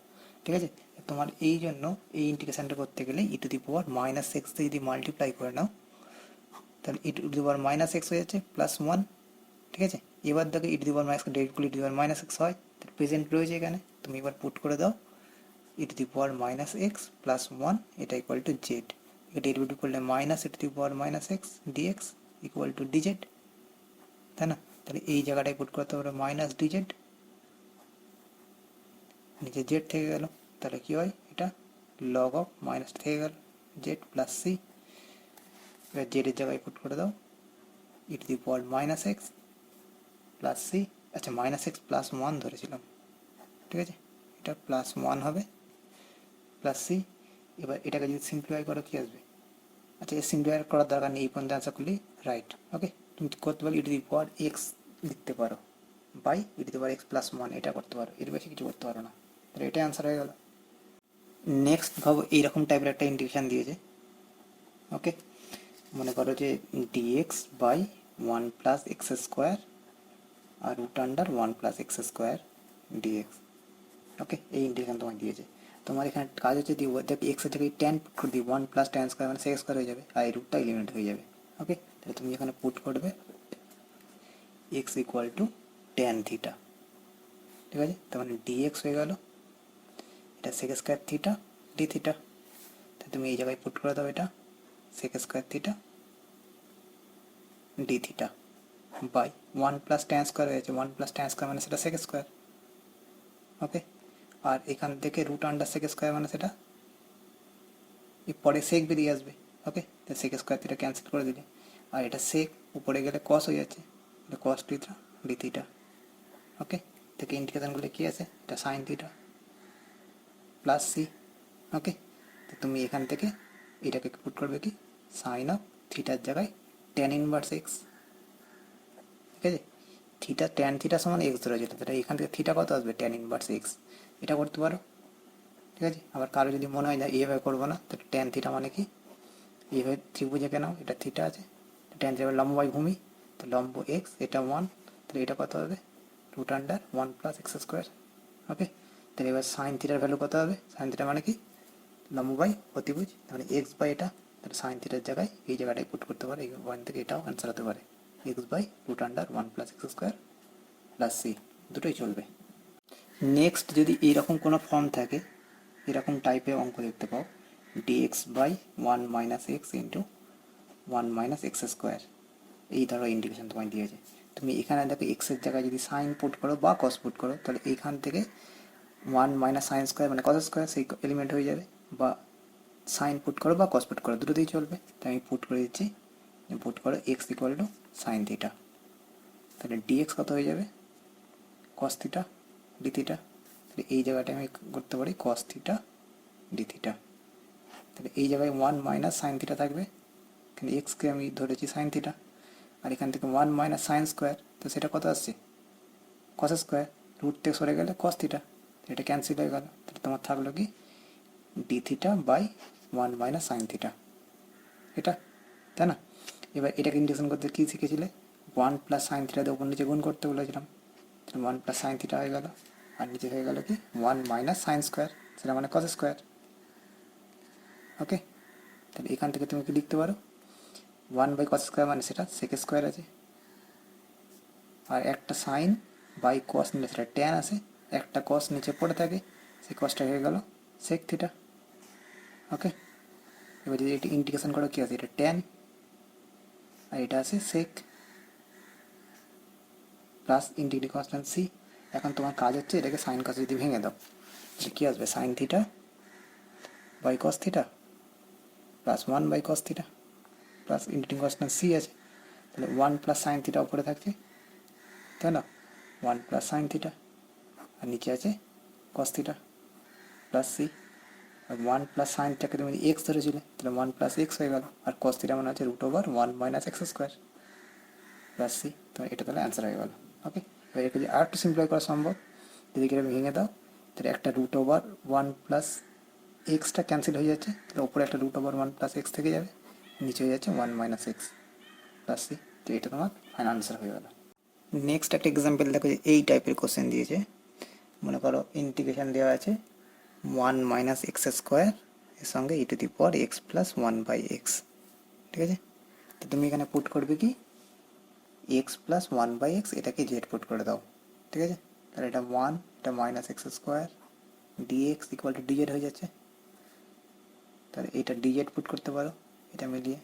ঠিক আছে। তোমার এই জন্য এই ইন্টিগ্রেশনটা করতে গেলে e to the power minus x যদি মাল্টিপ্লাই করে নাও, তাহলে e to the power minus x হয়ে যাচ্ছে প্লাস 1, ঠিক আছে। এবার দেখো ই টু দি পাওয়ার মাইনাসকে ডেরিভেটিভ করলে e to the power minus x হয়, তাহলে প্রেজেন্ট রয়েছে এখানে, তুমি এবার পুট করে দাও e to the power minus x plus 1, এটা ইকুয়াল টু জেড। এটা ডেরিভেটিভ করলে minus e to the power minus x dx equal to dz, তাই না? তাহলে এই জায়গাটায় পুট করতে পারো মাইনাস ডিজেড, নিচে জেড থেকে গেল, তাহলে কি হয়, এটা লগ অফ মাইনাস থেকে গেল জেড প্লাস সি। এবার জেডের জায়গায় পুট করে দাও e to the power minus x plus c, আচ্ছা মাইনাস এক্স প্লাস 1 ধরেছিলাম, ঠিক আছে, এটা প্লাস 1 হবে, প্লাস সি। এবার এটাকে যদি সিম্পলিফাই করো কী আসবে, আচ্ছা এই সিম্পলিফাই করার দরকার নেই, এই পর্যন্ত অ্যান্সার করলেই রাইট, ওকে। তুমি করতে পারো ই টু দি পাওয়ার এক্স লিখতে পারো by e to the power x plus 1, এটা করতে পারো, এর বেশি কিছু করতে পারো না, তাহলে এটাই অ্যান্সার হয়ে গেল। নেক্সট ভাবো, এইরকম টাইপের একটা ইন্টিগ্রেশন দিয়েছে, ওকে। মনে করো যে dx by 1 plus x square আর root under 1 plus x square dx, okay. এই ইন্টিগ্রেশন তোমায় দিয়েছে, তোমার এখানে কাজ হচ্ছে দিয়ে দেখো এক্স এর জায়গায় ট্যান পুট করে দিই, 1 প্লাস ট্যান স্কোয়ার মানে সেক্স স্কোয়ার হয়ে যাবে, আর এই রুটটা এলিমিনেট হয়ে যাবে, ওকে। তাহলে তুমি এখানে পুট করবে x equal to tan theta, ঠিক আছে। তার মানে ডিএক্স হয়ে গেল, এটা sec square theta d theta, তাহলে তুমি এই জায়গায় পুট করে দাও এটা sec square theta d theta by 1 plus tan square হয়েছে, 1 প্লাস ট্যান স্কোয়ার মানে সেটা সেক স্কোয়ার, ওকে। আর এখান থেকে রুট আন্ডার সেক স্কোয়ার মানে সেটা পরে সেক বেরিয়ে আসবে, ওকে। তো সেক স্কোয়ার থিটা ক্যান্সেল করে দিলে, আর এটা সেক উপরে গেলে কস হয়ে যাচ্ছে, কস থিটা ডি থিটা, ওকে। থেকে ইন্টিগ্রেশনগুলো কী আছে, এটা সাইন থিটা প্লাস সি, ওকে। তো তুমি এখান থেকে এটাকে পুট করবে কি সাইন অফ থিটার জায়গায় ট্যান ইনভার্স এক্স, ঠিক আছে। থিটা ট্যান থিটা সমান এক্স ধরেছিল, তাহলে এখান থেকে থিটা কত আসবে ট্যান ইনভার্স এক্স, এটা করতে পারো, ঠিক আছে। আবার কারো যদি মনে হয় না এইভাবে করবো না, তাহলে ট্যান থিটা মানে কি, এইভাবে ত্রিভুজে কেন এটা থিটা আছে, ট্যান থিটা লম্ব বাই ভূমি, তো লম্ব এক্স, এটা 1, তাহলে এটা কত হবে root under 1 plus x square, okay. তাহলে এবার সাইন থিটার ভ্যালু কত হবে, সাইন থিটা মানে কি লম্ব বাই অতিভুজ, তাহলে এক্স বাই এটা, তাহলে সাইন থিটার জায়গায় এই জায়গাটায় পুট করতে পারে, এই 1 থেকে এটাও অ্যান্সার হতে পারে, x by root under 1 plus x square plus c, দুটোই চলবে। নেক্সট যদি এইরকম কোনো ফর্ম থাকে, এরকম টাইপের অঙ্ক দেখতে পাও, dx by 1 minus x into 1 minus x square, এই ধরো ইন্ডিকেশন তোমায় দিয়েছে, তুমি এখানে দেখো এক্সের জায়গায় যদি সাইন পুট করো বা কস পুট করো, তাহলে এইখান থেকে 1 মাইনাস সাইন স্কোয়ার মানে কস স্কোয়ার সেই এলিমেন্ট হয়ে যাবে, বা সাইন পুট করো বা কস পুট করো, দুটোতেই চলবে। তাই আমি পুট করে দিচ্ছি, পুট করো x equal two sine theta, তাহলে ডিএক্স কত হয়ে যাবে কস থিটা ডি থিটা, তাহলে এই জায়গাটায় আমি করতে পারি কস থিটা ডি থিটা, তাহলে এই জায়গায় 1 মাইনাস সাইন থিটা থাকবে, কিন্তু এক্সকে আমি ধরেছি সাইন থিটা, আর এখান থেকে 1 মাইনাস সাইন স্কোয়ার, তো সেটা কত আসছে কস স্কোয়ার, রুট থেকে সরে গেলে কস থিটা, এটা ক্যান্সেল হয়ে গেল, তাহলে তোমার থাকলো কি d theta by one minus sine theta, এটা তাই না? এবার এটাকে ইন্টিগ্রেশন করতে কী শিখেছিলে, ওয়ান প্লাস সাইন থিটা দিয়ে ওপর নিচে গুণ করতে বলেছিলাম, তাহলে ওয়ান প্লাস সাইন থিটা হয়ে গেল, আর নিচে হয়ে গেল কি ওয়ান মাইনাস সাইন স্কোয়ার, সেটা মানে কস স্কোয়ার। ওকে, তাহলে এখান থেকে তুমি কি লিখতে পারো, ওয়ান বাই কস স্কোয়ার মানে সেটা সেক স্কোয়ার আছে, আর একটা সাইন বাই কস নিলে সেটা ট্যান আছে, একটা কস নিচে পড়ে থাকে, সেই কসটা হয়ে গেল সেক থিটা। ওকে, এবার যদি এটি ইন্টিগ্রেশন করো কী আছে, এটা ট্যান আর এটা আছে sec plus integrating constant c. এখন তোমার কাজ হচ্ছে এটাকে সাইন কস যদি ভেঙে দাও, তাহলে কী আসবে, sine theta by cos theta plus one by cos theta plus integrating constant c আছে, তাহলে ওয়ান প্লাস সাইন থিটা উপরে থাকছে, তাই না, ওয়ান প্লাস সাইন থিটা, আর নিচে আছে কস থিটা প্লাস সি। আর ওয়ান প্লাস সাইনটাকে তুমি এক্স ধরেছিলে, তাহলে ওয়ান প্লাস এক্স হয়ে গেল, আর কস থিটা মানে আছে root over one minus x square plus c. তো এটা তাহলে অ্যান্সার হয়ে গেল। ওকে, এবার একে যদি আর একটু সিম্পলিফাই করা সম্ভব, যদি এটা ভেঙে দাও, তাহলে একটা রুট ওভার ওয়ান প্লাস এক্সটা ক্যান্সেল হয়ে যাচ্ছে, তাহলে ওপরে একটা root over one plus x থেকে যাবে, নিচে হয়ে যাচ্ছে one minus x plus c. তো এটা তোমার ফাইনাল আনসার হয়ে গেল। নেক্সট একটা এক্সাম্পল দেখো, যে এই টাইপের কোশ্চেন দিয়েছে, মনে করো ইন্টিগ্রেশন দেওয়া আছে ওয়ান মাইনাস এক্স স্কোয়ার এর সঙ্গে e to the power x plus one by x, ঠিক আছে? তো তুমি এখানে পুট করবে কি, x plus one by x, এটাকে জেড পুট করে দাও, ঠিক আছে? তাহলে এটা ওয়ান, এটা minus x square dx equal to dz হয়ে যাচ্ছে, তাহলে এটা ডিজেড পুট করতে পারো এটা মিলিয়ে,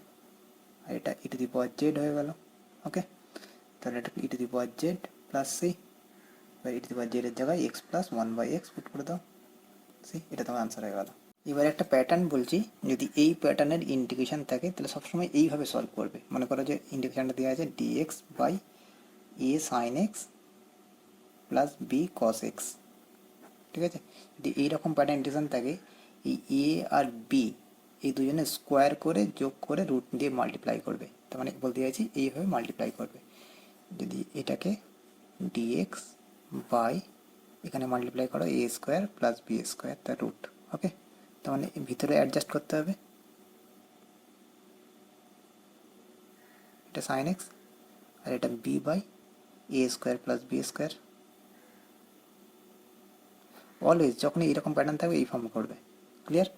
আর এটা e to the power Z হয়ে গেল। ওকে, তাহলে এটা e to the power z plus c, এবার ই টু দি পাওয়ার জেডের জায়গায় x plus one by x put করে দাও, সি, এটা তোমার আনসার হয়ে গেল। এবার একটা প্যাটার্ন বলছি, যদি এই প্যাটার্নের ইন্টিগ্রেশন থাকে তাহলে সবসময় এইভাবে সলভ করবে। মনে করো যে ইন্টিগ্রেশনটা দেওয়া আছে dx by a sine x plus b cos x, ঠিক আছে? যদি এইরকম প্যাটার্ন ইন্টিগ্রেশন থাকে, এই এ আর বি এই দুজনে স্কোয়ার করে যোগ করে রুট দিয়ে মাল্টিপ্লাই করবে, তার মানে বলতে চাইছি এইভাবে মাল্টিপ্লাই করবে। যদি এটাকে ডিএক্স বাই এখানে মাল্টিপ্লাই করো এ স্কোয়ার প্লাস বি স্কোয়ার তার রুট, ওকে, তার মানে ভিতরে অ্যাডজাস্ট করতে হবে, এটা সাইন এক্স আর এটা b by a square plus b square. Always যখনই এরকম প্যাটার্ন থাকবে এই ফর্ম করবে, ক্লিয়ার?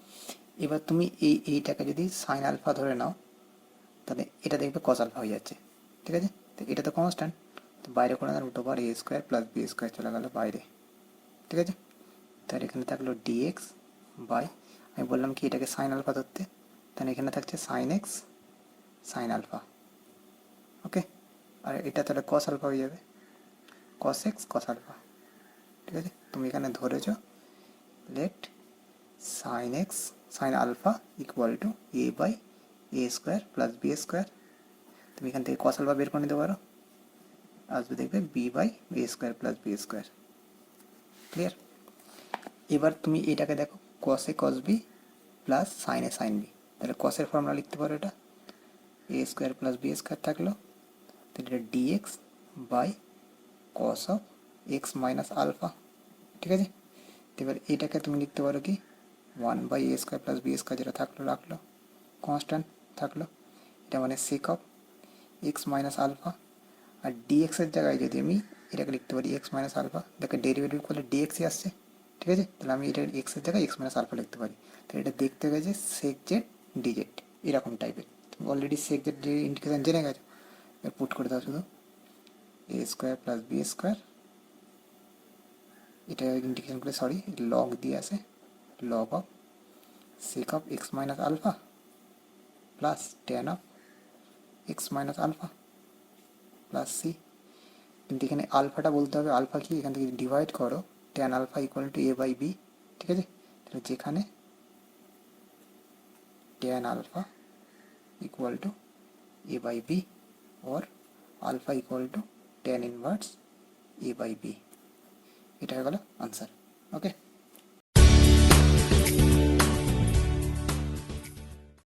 এবার তুমি এইটাকে যদি সাইন আলফা ধরে নাও, তাহলে এটা দেখবে কস আলফা হয়ে যাচ্ছে, ঠিক আছে? তো এটা তো কনস্ট্যান্ট, তো বাইরে করে না root over a square plus b square চলে গেল বাইরে, ঠিক আছে? তাহলে এখানে থাকলো ডিএক্স বাই, আমি বললাম কি এটাকে সাইন আলফা ধরতে, তাহলে এখানে থাকছে সাইন এক্স সাইন আলফা, ওকে, আর এটা তাহলে কস আলফা হয়ে যাবে, কস এক্স কস আলফা, ঠিক আছে? তুমি এখানে ধরেছো let sine x sine alpha equal to a by a square plus b square, তুমি এখান থেকে কস আলফা বের করে নিতে পারো, আসবে দেখবে b by a square plus b square, clear? এবার তুমি এটাকে দেখো cos a cos b plus sine a sine b, তাহলে কসের ফর্মুলা লিখতে পারো, এটা a square plus b square থাকলো, তাহলে এটা dx by cos of x minus alpha, ঠিক আছে? এবার এটাকে তুমি লিখতে পারো কি one by a square plus b square, যেটা থাকলো রাখলো কনস্ট্যান্ট থাকলো, এটা মানে sec of x minus alpha, আর ডিএক্সের জায়গায় যদি আমি এটাকে লিখতে পারি এক্স মাইনাস আলফা, দেখে ডেরিভেটিভ করলে ডিএক্সই আসছে, ঠিক আছে? তাহলে আমি এটা এক্সের জায়গায় এক্স মাইনাস আলফা লিখতে পারি, তাহলে এটা দেখতে গেছে সেক জেড ডিজেড এরকম টাইপের, তুমি অলরেডি সেক জেড ইন্টিগ্রেশন জেনে গেছো, পুট করে দাও শুধু a square plus b square, এটা ইন্টিগ্রেশন করে সরি লগ দিয়ে আসে log of sec of x minus alpha plus tan of x minus alpha plus c, কিন্তু এখানে আলফাটা বলতে হবে আলফা কি, এখান থেকে ডিভাইড করো tan alpha equal to a by b, ঠিক আছে? তাহলে যেখানে tan alpha equal to a by b or alpha equal to tan inverse a by b, এটা হয়ে গেল আনসার, ওকে।